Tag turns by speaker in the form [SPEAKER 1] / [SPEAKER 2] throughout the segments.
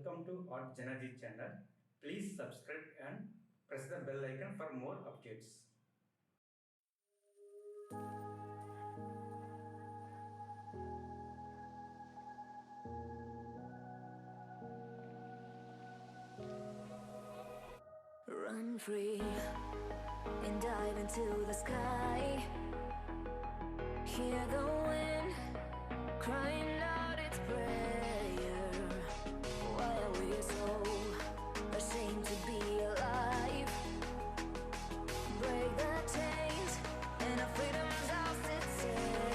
[SPEAKER 1] welcome to artjanag channel. Please subscribe and press the bell icon for more updates.
[SPEAKER 2] Run free and dive into the sky. Hear the wind crying out its prayer. Why are we so ashamed to be alive? Break the chains and our freedom's ours to take.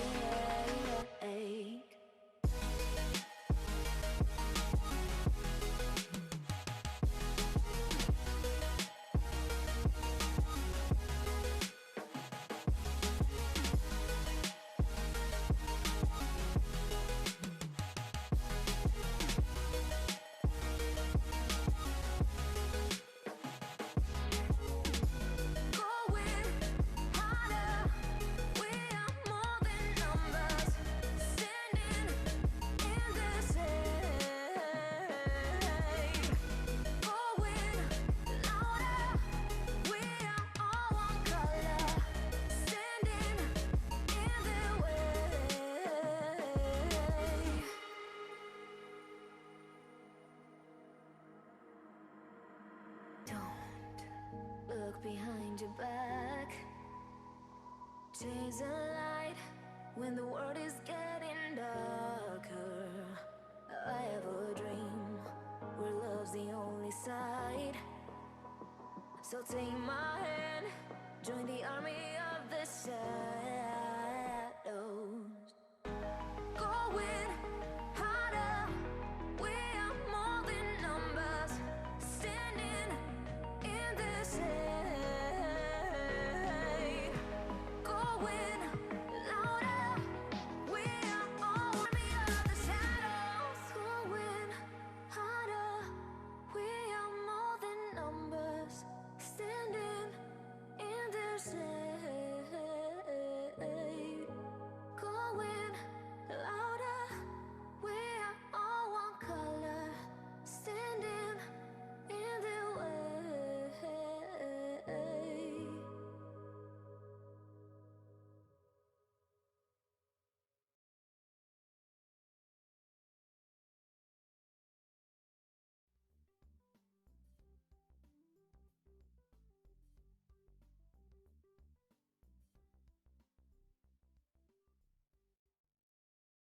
[SPEAKER 2] Look behind your back. Chase a light when the world is getting darker. I have a dream where love's the only side. So take my hand, join the army of the side.